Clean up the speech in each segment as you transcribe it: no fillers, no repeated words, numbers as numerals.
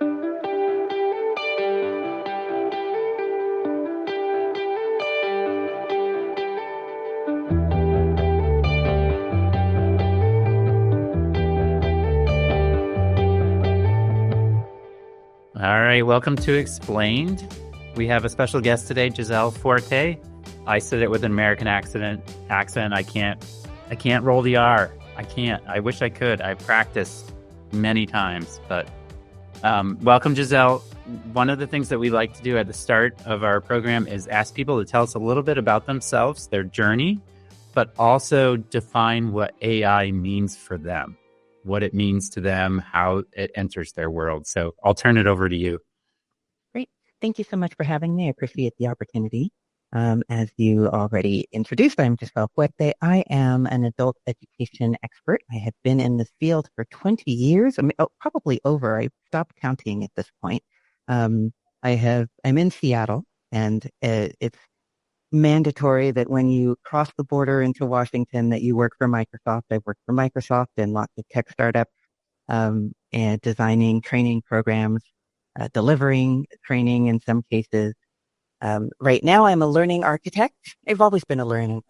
All right, welcome to explainED. We have a special guest today, Giselle Fuerte. I said it with an American accent. I can't roll the R. I can't. I wish I could. I practiced many times, but welcome, Giselle. One of the things that we like to do at the start of our program is ask people to tell us a little bit about themselves, their journey, but also define what AI means for them, what it means to them, how it enters their world. So I'll turn it over to you. Great. Thank you so much for having me. I appreciate the opportunity. As you already introduced, I'm Giselle Fuerte. I am an adult education expert. I have been in this field for 20 years, probably over. I stopped counting at this point. I'm in Seattle, and it's mandatory that when you cross the border into Washington that you work for Microsoft. I've worked for Microsoft and lots of tech startups, and designing training programs, delivering training in some cases. Right now I'm a learning architect. I've always been a learning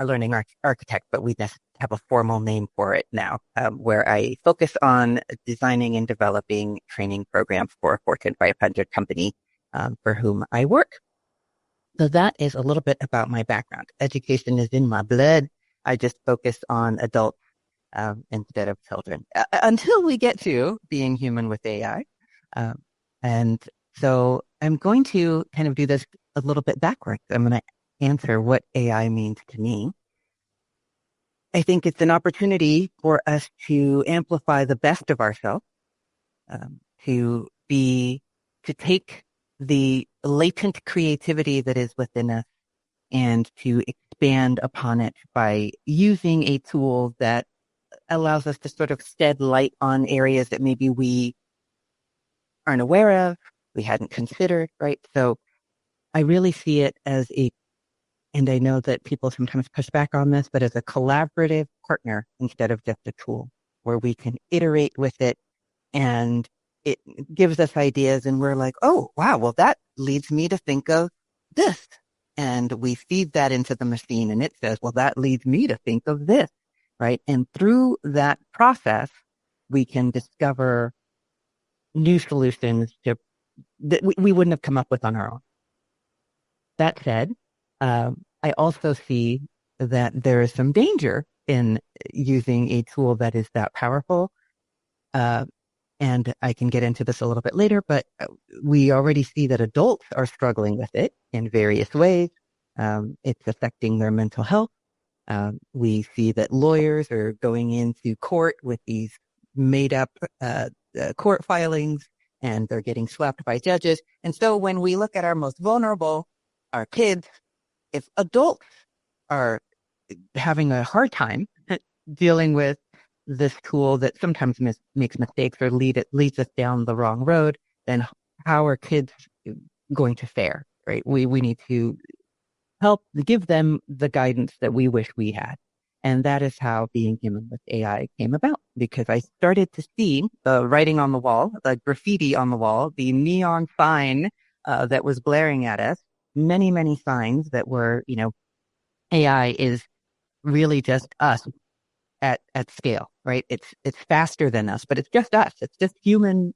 architect, but we just have a formal name for it now, where I focus on designing and developing training programs for a Fortune 500 company, for whom I work. So that is a little bit about my background. Education is in my blood. I just focus on adults instead of children, until we get to being human with AI. And so I'm going to kind of do this a little bit backwards. I'm going to answer what AI means to me. I think it's an opportunity for us to amplify the best of ourselves, to take the latent creativity that is within us and to expand upon it by using a tool that allows us to sort of shed light on areas that maybe we aren't aware of, we hadn't considered, right? So I really see it as and I know that people sometimes push back on this, but as a collaborative partner instead of just a tool where we can iterate with it and it gives us ideas and we're like, oh, wow, well, that leads me to think of this. And we feed that into the machine and it says, well, that leads me to think of this, right? And through that process, we can discover new solutions that we wouldn't have come up with on our own. That said, I also see that there is some danger in using a tool that is that powerful. And I can get into this a little bit later, but we already see that adults are struggling with it in various ways. It's affecting their mental health. We see that lawyers are going into court with these made up court filings, and they're getting slapped by judges. And so when we look at our most vulnerable, our kids, if adults are having a hard time dealing with this tool that sometimes makes mistakes or leads us down the wrong road, then how are kids going to fare, right? We need to help give them the guidance that we wish we had. And that is how Being Human with AI came about, because I started to see the writing on the wall, the graffiti on the wall, the neon sign that was blaring at us, many, many signs that were, AI is really just us at scale, right? It's faster than us, but it's just us. It's just human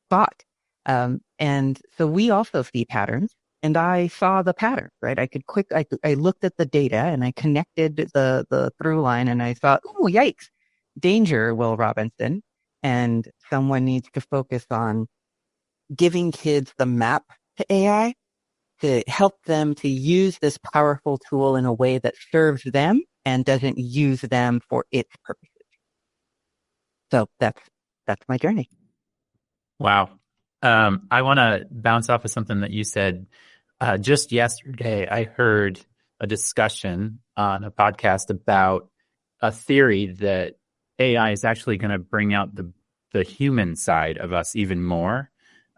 thought. And so we also see patterns, and I saw the pattern, right? I looked at the data and I connected the through line and I thought, oh, yikes, danger, Will Robinson. And someone needs to focus on giving kids the map to AI to help them to use this powerful tool in a way that serves them and doesn't use them for its purposes. So that's my journey. Wow. I want to bounce off of something that you said. Just yesterday, I heard a discussion on a podcast about a theory that AI is actually going to bring out the human side of us even more.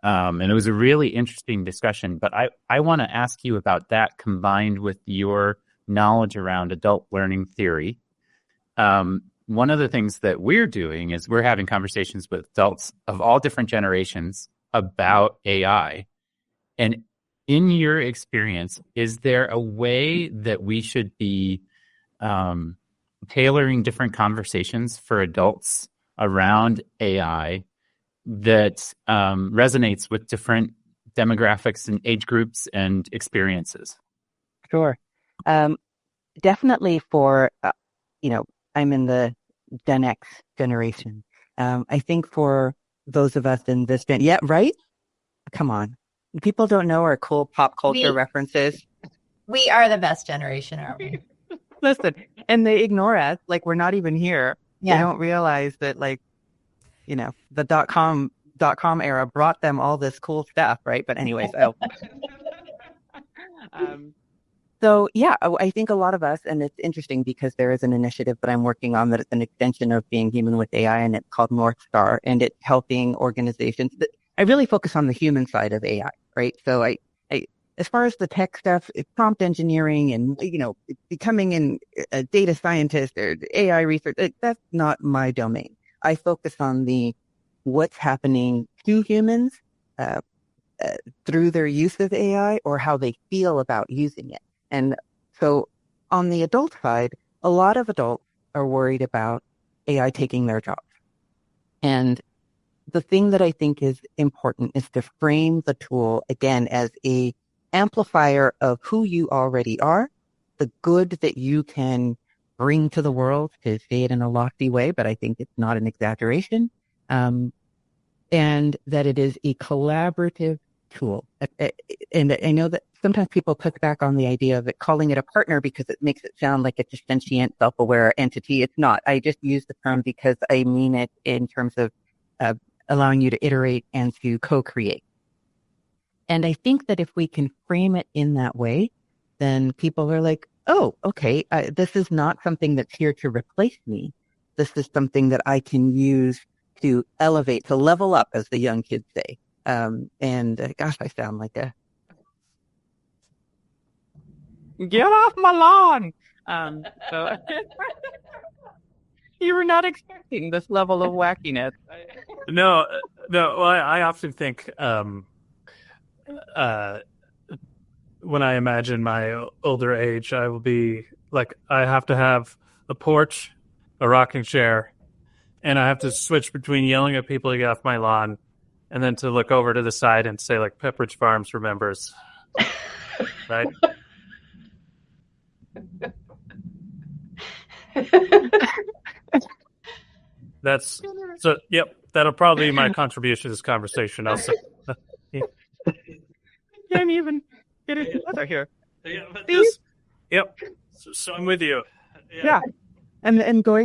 And it was a really interesting discussion. But I want to ask you about that combined with your knowledge around adult learning theory. One of the things that we're doing is we're having conversations with adults of all different generations about AI. And in your experience, is there a way that we should be tailoring different conversations for adults around AI that resonates with different demographics and age groups and experiences? Sure. Definitely for, I'm in the Gen X generation. I think for those of us in this gen, yeah, right? Come on. People don't know our cool pop culture references. We are the best generation, aren't we? Listen, and they ignore us like we're not even here. Yeah. They don't realize that, like, the .com era brought them all this cool stuff, right? But anyways, so yeah, I think a lot of us, and it's interesting because there is an initiative that I'm working on that it's an extension of Being Human with AI, and it's called North Star, and it's helping organizations that I really focus on the human side of AI, right? So I as far as the tech stuff, prompt engineering and, becoming a data scientist or AI research, that's not my domain. I focus on what's happening to humans through their use of AI or how they feel about using it. And so on the adult side, a lot of adults are worried about AI taking their jobs. And the thing that I think is important is to frame the tool again as a amplifier of who you already are, the good that you can bring to the world, to say it in a lofty way, but I think it's not an exaggeration, and that it is a collaborative tool. And I know that sometimes people push back on the idea of it, calling it a partner because it makes it sound like it's a sentient, self-aware entity. It's not. I just use the term because I mean it in terms of allowing you to iterate and to co-create. And I think that if we can frame it in that way, then people are like, oh, okay, this is not something that's here to replace me. This is something that I can use to elevate, to level up, as the young kids say. Gosh, I sound like a get off my lawn. So you were not expecting this level of wackiness. No. Well, I often think when I imagine my older age, I will be like, I have to have a porch, a rocking chair, and I have to switch between yelling at people to get off my lawn and then to look over to the side and say, like, Pepperidge Farms remembers. Right? That's so. Yep, that'll probably be my contribution to this conversation. I'll say. Can't even get it together here. Yeah, but this. Yep. So I'm with you. Yeah. And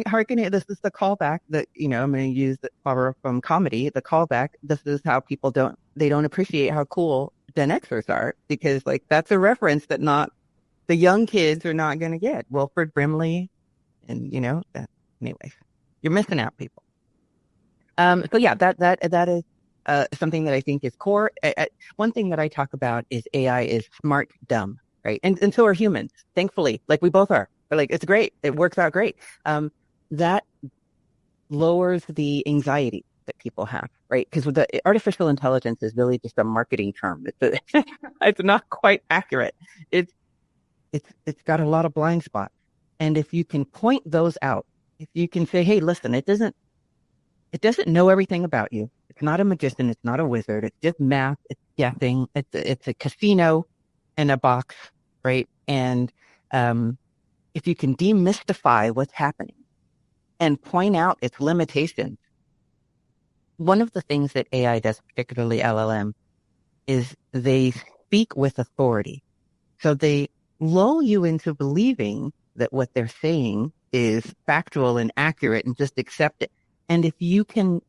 harkening, this is the callback that, I'm going to use the power from comedy, the callback. This is how people don't appreciate how cool Gen Xers are, because, like, that's a reference that not the young kids are not going to get. Wilford Brimley, and anyway, you're missing out, people. So yeah, that is something that I think is core. One thing that I talk about is AI is smart dumb, right? And so are humans, thankfully, like we both are. But, like, it's great. It works out great. That lowers the anxiety that people have, right? Because with the artificial intelligence is really just a marketing term. It's not quite accurate. It's got a lot of blind spots. And if you can point those out, if you can say, hey, listen, it doesn't know everything about you. It's not a magician. It's not a wizard. It's just math. It's guessing. It's a casino in a box, right? And if you can demystify what's happening and point out its limitations, one of the things that AI does, particularly LLM, is they speak with authority. So they lull you into believing that what they're saying is factual and accurate and just accept it. And if you can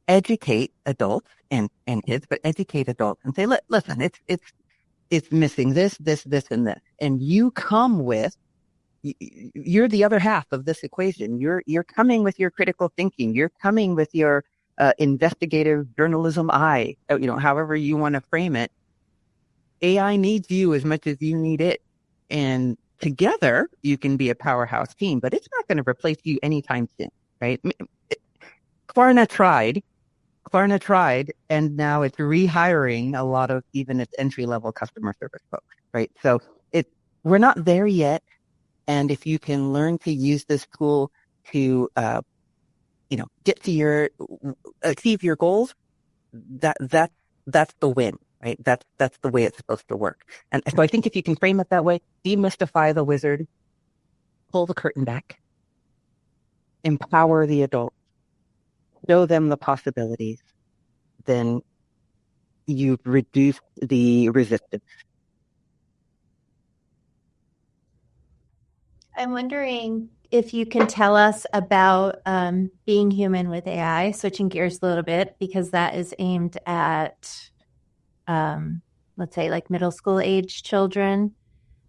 educate adults and kids, but educate adults and say, listen, it's missing this, and this. And you come with, you're the other half of this equation. You're coming with your critical thinking. You're coming with your investigative journalism eye, however you want to frame it. AI needs you as much as you need it. And together you can be a powerhouse team, but it's not going to replace you anytime soon, right? Klarna tried Klarna tried, and now it's rehiring a lot of even its entry-level customer service folks, right? So we're not there yet. And if you can learn to use this tool to, get to achieve your goals, that's the win, right? That's the way it's supposed to work. And so I think if you can frame it that way, demystify the wizard, pull the curtain back, empower the adult, show them the possibilities, then you've reduced the resistance. I'm wondering if you can tell us about being human with AI, switching gears a little bit, because that is aimed at, let's say, like middle school age children.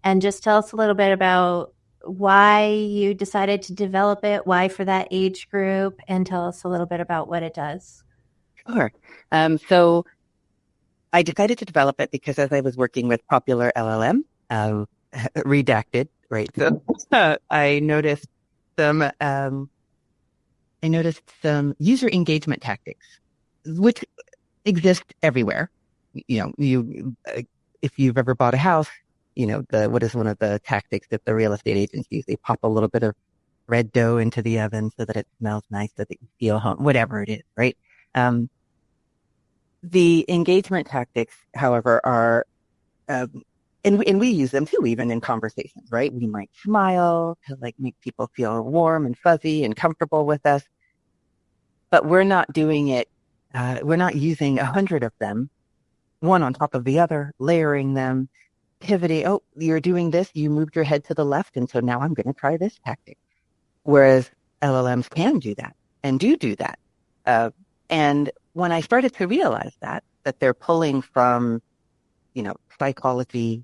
And just tell us a little bit about why you decided to develop it, why for that age group, and tell us a little bit about what it does. Sure. So I decided to develop it because as I was working with popular LLM, redacted, right? So I noticed some user engagement tactics, which exist everywhere. If you've ever bought a house, what is one of the tactics that the real estate agents use? They pop a little bit of red dough into the oven so that it smells nice, so that you feel home, whatever it is, right? The engagement tactics, however, are, and we use them too, even in conversations, right? We might smile to make people feel warm and fuzzy and comfortable with us, but we're not doing it. We're not using 100 of them, one on top of the other, layering them, pivoting. Oh, you're doing this. You moved your head to the left. And so now I'm going to try this tactic. Whereas LLMs can do that and do that. And when I started to realize that they're pulling from, psychology,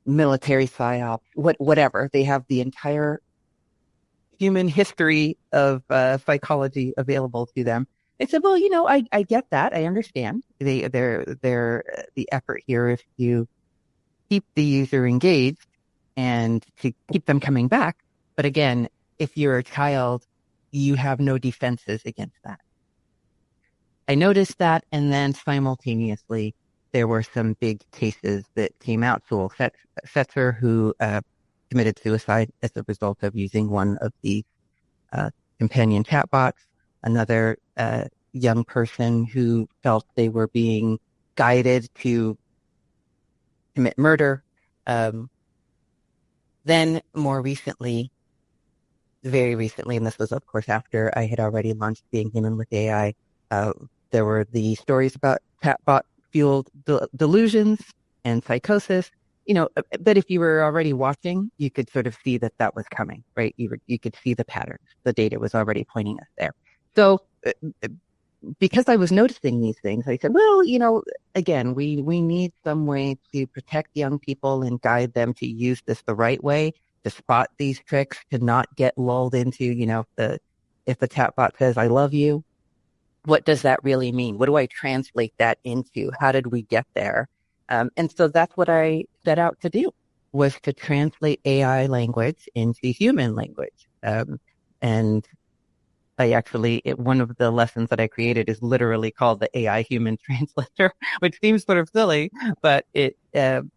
military psyops, whatever, they have the entire human history of psychology available to them. I said, well, I get that. I understand. The effort here is to keep the user engaged and to keep them coming back. But again, if you're a child, you have no defenses against that. I noticed that, and then simultaneously, there were some big cases that came out. So Setzer, who committed suicide as a result of using one of the companion chatbots, another young person who felt they were being guided to commit murder. Then more recently, very recently, and this was of course after I had already launched Being Human with AI, there were the stories about chatbot fueled delusions and psychosis. But if you were already watching, you could sort of see that was coming, right? You could see the patterns. The data was already pointing us there. So because I was noticing these things, I said, well, again, we need some way to protect young people and guide them to use this the right way, to spot these tricks, to not get lulled into, if the chatbot says, I love you, what does that really mean? What do I translate that into? How did we get there? And so that's what I set out to do, was to translate AI language into human language. And one of the lessons that I created is literally called the AI human translator, which seems sort of silly, but if an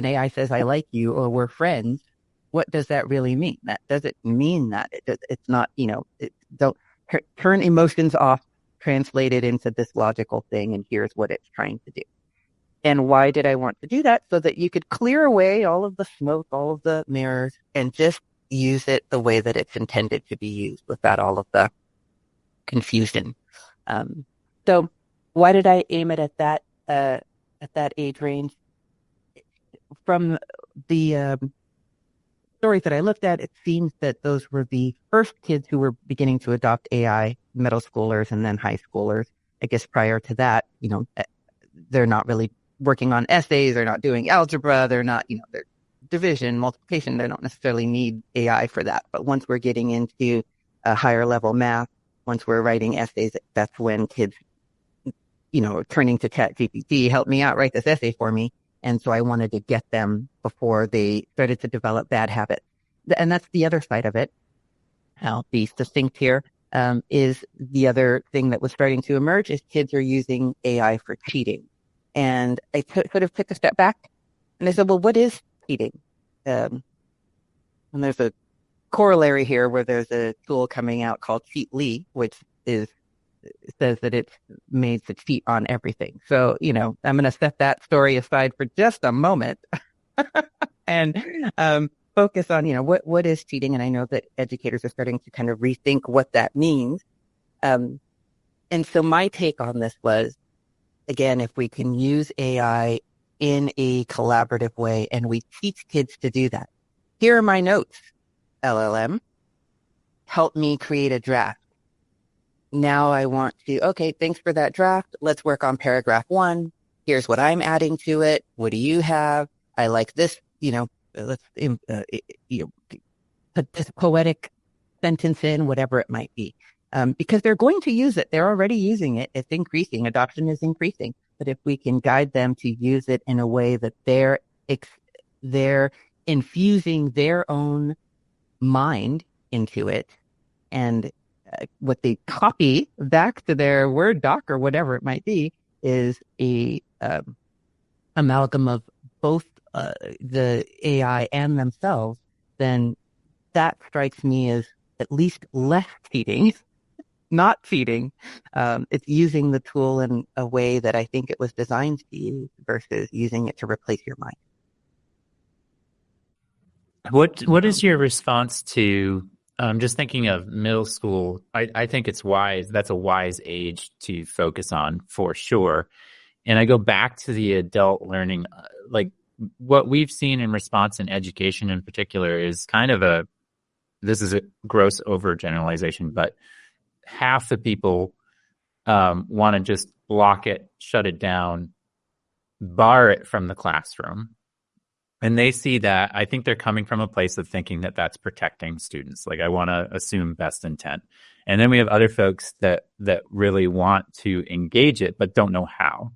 AI says, I like you, or we're friends, what does that really mean? That doesn't mean that. It's not, don't turn emotions off, translate it into this logical thing, and here's what it's trying to do. And why did I want to do that? So that you could clear away all of the smoke, all of the mirrors, and just use it the way that it's intended to be used without all of the confusion. So why did I aim it at that age range? From the stories that I looked at, it seems that those were the first kids who were beginning to adopt AI, middle schoolers and then high schoolers. I guess prior to that, they're not really working on essays, they're not doing algebra, they're not, they're division, multiplication, they don't necessarily need AI for that. But once we're getting into a higher level math, once we're writing essays, that's when kids, turning to ChatGPT, help me out, write this essay for me. And so I wanted to get them before they started to develop bad habits. And that's the other side of it. I'll be succinct here. is the other thing that was starting to emerge is kids are using AI for cheating. And I sort of took a step back and I said, well, what is cheating? And there's a corollary here where there's a tool coming out called Cheatly, which says that it's made to cheat on everything. So, I'm going to set that story aside for just a moment and focus on, what is cheating? And I know that educators are starting to kind of rethink what that means. And so my take on this was, again, if we can use AI in a collaborative way and we teach kids to do that. Here are my notes, LLM. Help me create a draft. Now I want to, okay, thanks for that draft. Let's work on paragraph 1. Here's what I'm adding to it. What do you have? I like this, let's put this poetic sentence in, whatever it might be. Because they're going to use it. They're already using it. It's increasing. Adoption is increasing. But if we can guide them to use it in a way that they're infusing their own mind into it, and what they copy back to their Word doc or whatever it might be is a amalgam of both the AI and themselves, then that strikes me as at least less cheating, not cheating. It's using the tool in a way that I think it was designed to use versus using it to replace your mind. What is your response to just thinking of middle school? I think it's wise. That's a wise age to focus on for sure. And I go back to the adult learning, like what we've seen in response in education in particular is kind of this is a gross overgeneralization, but half the people want to just block it, shut it down, bar it from the classroom. And they see that. I think they're coming from a place of thinking that that's protecting students. Like, I want to assume best intent. And then we have other folks that really want to engage it, but don't know how.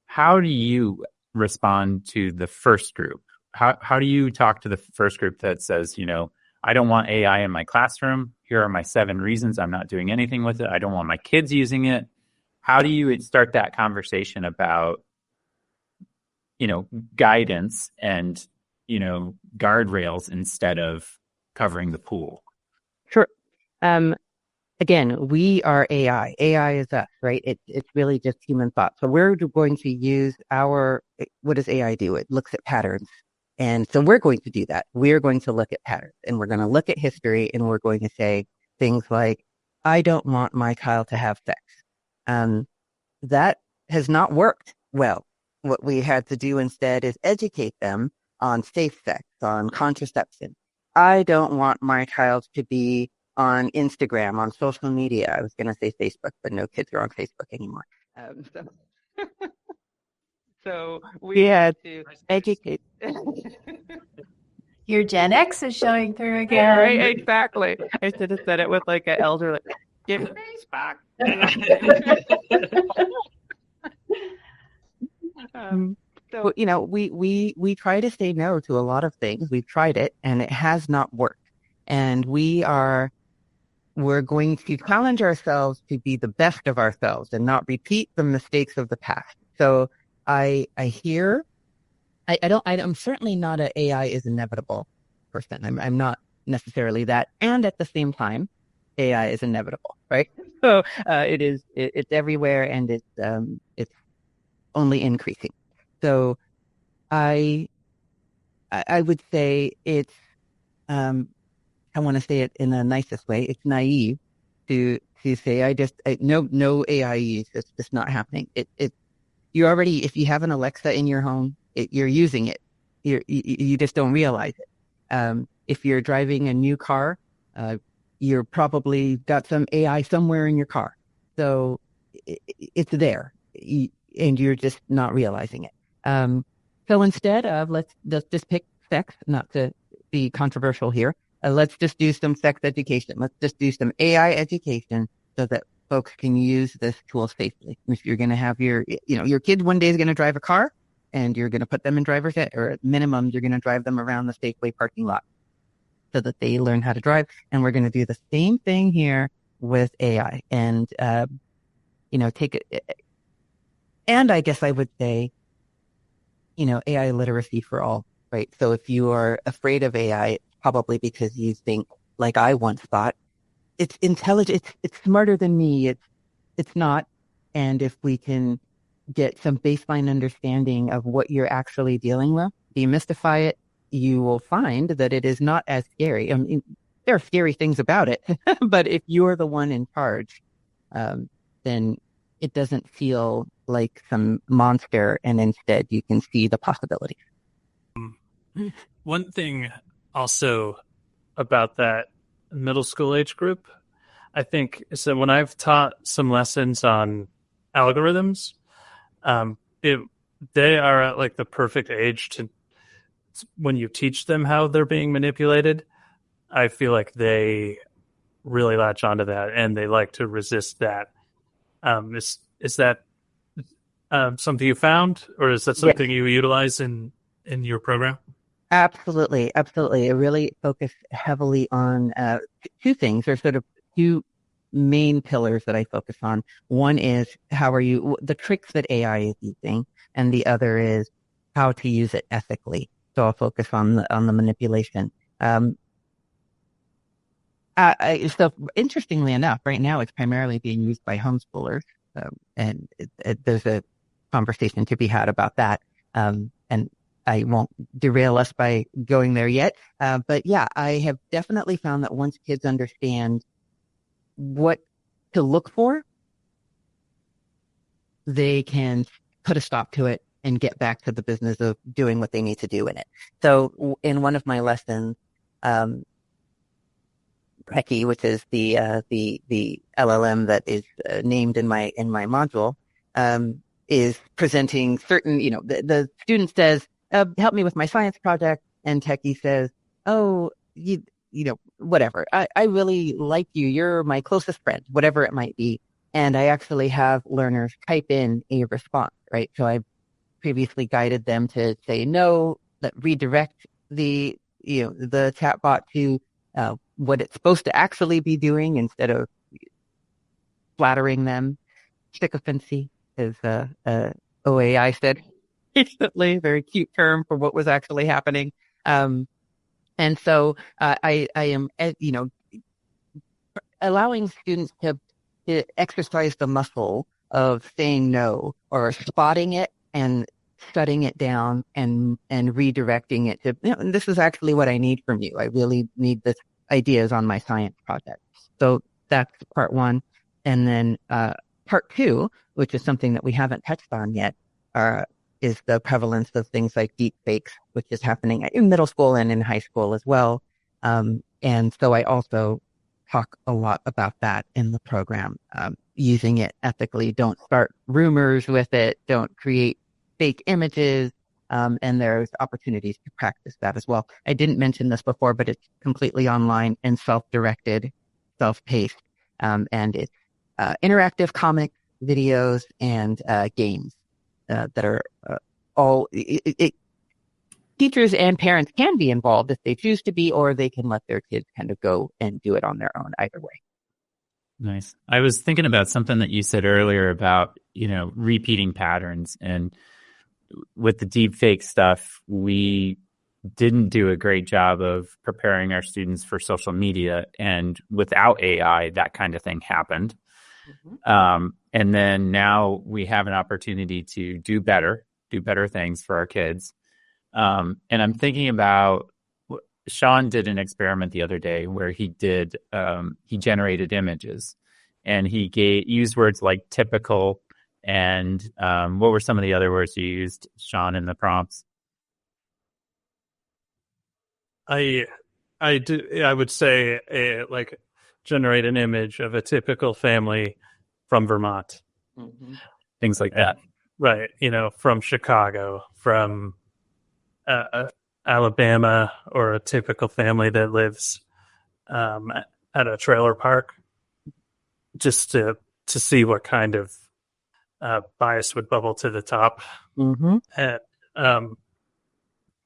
How do you respond to the first group? How do you talk to the first group that says, I don't want AI in my classroom. Here are my 7 reasons I'm not doing anything with it. I don't want my kids using it. How do you start that conversation about, guidance and, guardrails instead of covering the pool? Sure. Again, we are AI. AI is us, right? It's really just human thought. So we're going to use what does AI do? It looks at patterns. And so we're going to do that. We're going to look at patterns and we're going to look at history and we're going to say things like, I don't want my child to have sex. That has not worked well. What we had to do instead is educate them on safe sex, on contraception. I don't want my child to be on Instagram, on social media. I was going to say Facebook, but no kids are on Facebook anymore. So we had to educate. Your Gen X is showing through again. Right, exactly. I should have said it with like an elder, like, give Facebook. So, we try to say no to a lot of things. We've tried it and it has not worked. And we're going to challenge ourselves to be the best of ourselves and not repeat the mistakes of the past. So I'm certainly not an AI is inevitable person. I'm not necessarily that. And at the same time, AI is inevitable, right? So, it's everywhere and it's only increasing. So I would say it's, I want to say it in the nicest way. It's naive to say, no AI use. It's just not happening. If you have an Alexa in your home, you're using it. You just don't realize it. If you're driving a new car, you're probably got some AI somewhere in your car. So it's there and you're just not realizing it. So instead of let's just pick sex, not to be controversial here. Let's just do some sex education. Let's just do some AI education so that folks can use this tool safely. If you're going to have your kid one day is going to drive a car and you're going to put them in driver's ed, or at minimum, you're going to drive them around the Safeway parking lot so that they learn how to drive. And we're going to do the same thing here with AI and, take it. And I guess I would say, AI literacy for all, right? So if you are afraid of AI, it's probably because you think, like I once thought, it's intelligent, it's smarter than me. It's not. And if we can get some baseline understanding of what you're actually dealing with, demystify it, you will find that it is not as scary. I mean, there are scary things about it, but if you're the one in charge, then it doesn't feel like some monster, and instead you can see the possibilities. One thing also about that middle school age group, I think, is that when I've taught some lessons on algorithms, they are at like the perfect age to, when you teach them how they're being manipulated, I feel like they really latch onto that and they like to resist that. Is that something you found, or is that something you utilize in your program? Absolutely. Absolutely. It really focused heavily on two things. There's sort of two main pillars that I focus on. One is the tricks that AI is using, and the other is how to use it ethically. So I'll focus on the manipulation. So interestingly enough, right now it's primarily being used by homeschoolers, and there's a conversation to be had about that. And I won't derail us by going there yet. But yeah, I have definitely found that once kids understand what to look for, they can put a stop to it and get back to the business of doing what they need to do in it. So in one of my lessons, Becky, which is the LLM that is named in my module, is presenting certain, the student says, help me with my science project. And Techie says, oh, whatever. I really like you. You're my closest friend, whatever it might be. And I actually have learners type in a response, right? So I've previously guided them to say no, redirect the chatbot to what it's supposed to actually be doing instead of flattering them. Sycophancy, as OAI said recently, very cute term for what was actually happening. And so I am, allowing students to exercise the muscle of saying no, or spotting it and shutting it down and redirecting it to, this is actually what I need from you. I really need this ideas on my science project. So that's part one. And then part two, which is something that we haven't touched on yet, is the prevalence of things like deep fakes, which is happening in middle school and in high school as well. And so I also talk a lot about that in the program, using it ethically. Don't start rumors with it. Don't create fake images. And there's opportunities to practice that as well. I didn't mention this before, but it's completely online and self-directed, self-paced. And it's interactive comics, videos, and games that are all... Teachers and parents can be involved if they choose to be, or they can let their kids kind of go and do it on their own, either way. Nice. I was thinking about something that you said earlier about, repeating patterns. And with the deep fake stuff, we didn't do a great job of preparing our students for social media. And without AI, that kind of thing happened. Mm-hmm. And then now we have an opportunity to do better things for our kids. And I'm thinking about, Sean did an experiment the other day where he generated images, and he used words like typical, and what were some of the other words you used, Sean, in the prompts? I would say like generate an image of a typical family from Vermont. Mm-hmm. Things like that. Right. From Chicago, from Alabama, or a typical family that lives at a trailer park, just to see what kind of bias would bubble to the top. Mm-hmm. And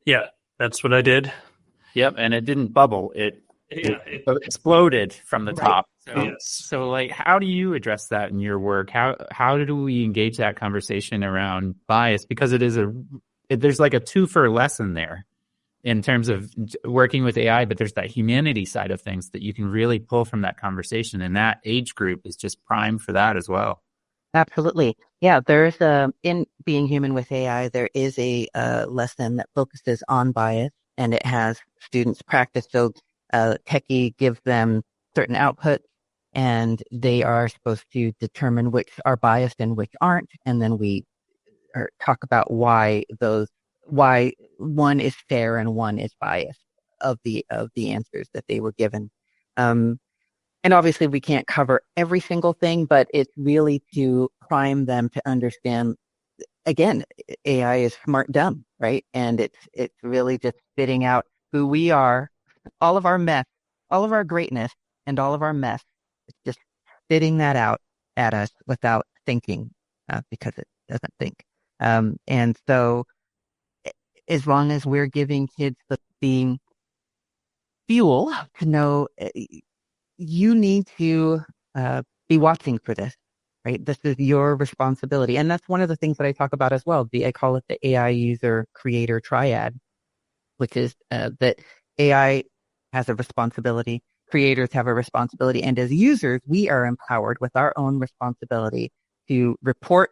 yeah, that's what I did. Yep, and it didn't bubble. It exploded from the top. So like, how do you address that in your work? How do we engage that conversation around bias? Because there's like a two-for lesson there in terms of working with AI, but there's that humanity side of things that you can really pull from that conversation. And that age group is just prime for that as well. Absolutely. Yeah, in Being Human with AI, there is a lesson that focuses on bias, and it has students practice. So Techie gives them certain outputs, and they are supposed to determine which are biased and which aren't. And then we talk about why one is fair and one is biased of the answers that they were given. And obviously we can't cover every single thing, but it's really to prime them to understand, again, AI is smart dumb, right? And it's really just spitting out who we are, all of our mess, all of our greatness, and all of our mess. It's just spitting that out at us without thinking, because it doesn't think. And so as long as we're giving kids the fuel to know, you need to be watching for this, right? This is your responsibility. And that's one of the things that I talk about as well. I call it the AI user creator triad, which is that AI has a responsibility, creators have a responsibility, and as users, we are empowered with our own responsibility to report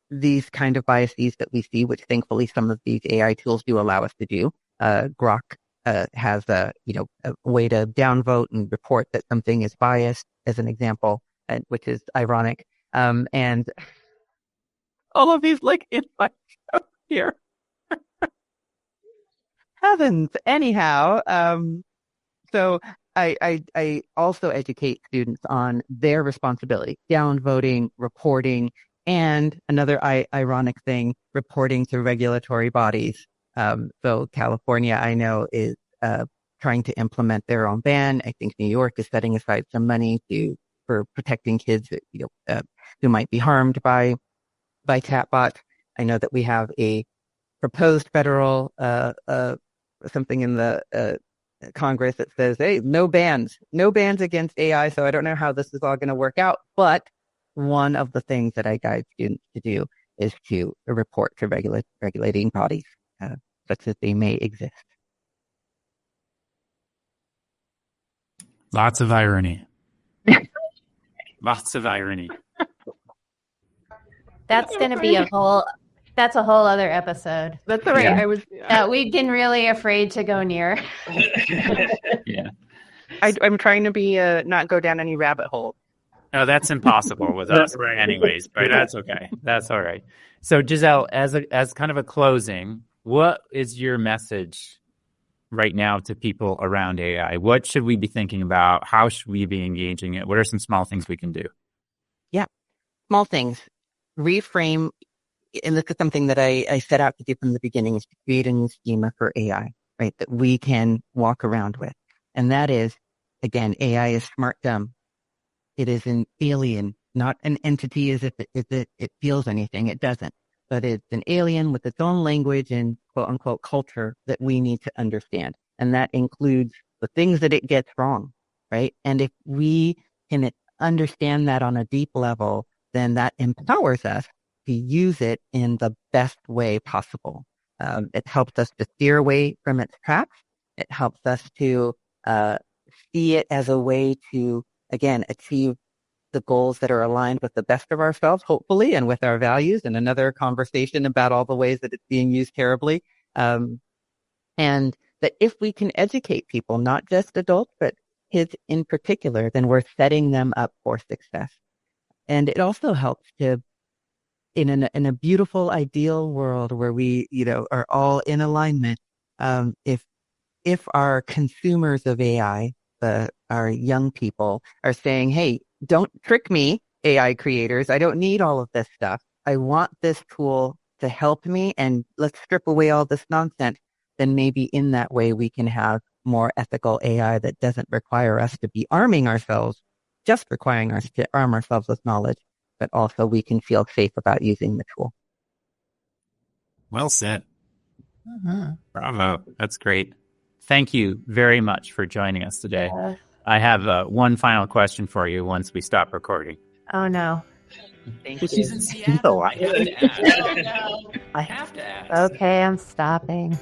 these kind of biases that we see, which thankfully some of these AI tools do allow us to do. Grok has a way to downvote and report that something is biased, as an example, which is ironic. And all of these like insights here. Heavens. Anyhow, so I also educate students on their responsibility, downvoting, reporting, and another ironic thing, reporting to regulatory bodies. So California, I know, is trying to implement their own ban. I think New York is setting aside some money for protecting kids, who might be harmed by chatbots. I know that we have a proposed federal something in the Congress that says, hey, no bans against AI. So I don't know how this is all going to work out. But one of the things that I guide students to do is to report to regulating bodies, such as they may exist. Lots of irony. Lots of irony. That's going to be that's a whole other episode. That's all right. Yeah. That we've been really afraid to go near. Yeah. I'm trying to be not go down any rabbit hole. No, that's impossible with us anyways, but that's okay. That's all right. So Giselle, as kind of a closing, what is your message right now to people around AI? What should we be thinking about? How should we be engaging it? What are some small things we can do? Yeah, small things. Reframe. And this is something that I set out to do from the beginning, is to create a new schema for AI, right? That we can walk around with. And that is, again, AI is smart dumb. It is an alien, not an entity as if it feels anything. It doesn't. But it's an alien with its own language and quote unquote culture that we need to understand. And that includes the things that it gets wrong, right? And if we can understand that on a deep level, then that empowers us to use it in the best way possible. It helps us to steer away from its traps. It helps us to see it as a way to, again, achieve the goals that are aligned with the best of ourselves, hopefully, and with our values, and another conversation about all the ways that it's being used terribly. And that if we can educate people, not just adults, but kids in particular, then we're setting them up for success. And it also helps to, in a beautiful, ideal world where we, are all in alignment, if our consumers of AI, our young people, are saying, hey, don't trick me, AI creators. I don't need all of this stuff. I want this tool to help me, and let's strip away all this nonsense. Then maybe in that way we can have more ethical AI that doesn't require us to be arming ourselves, just requiring us to arm ourselves with knowledge, but also we can feel safe about using the tool. Well said. Bravo. That's great. Thank you very much for joining us today. I have one final question for you once we stop recording. Oh no. Thank She's in Seattle. I have to ask. I have to ask. Okay, I'm stopping.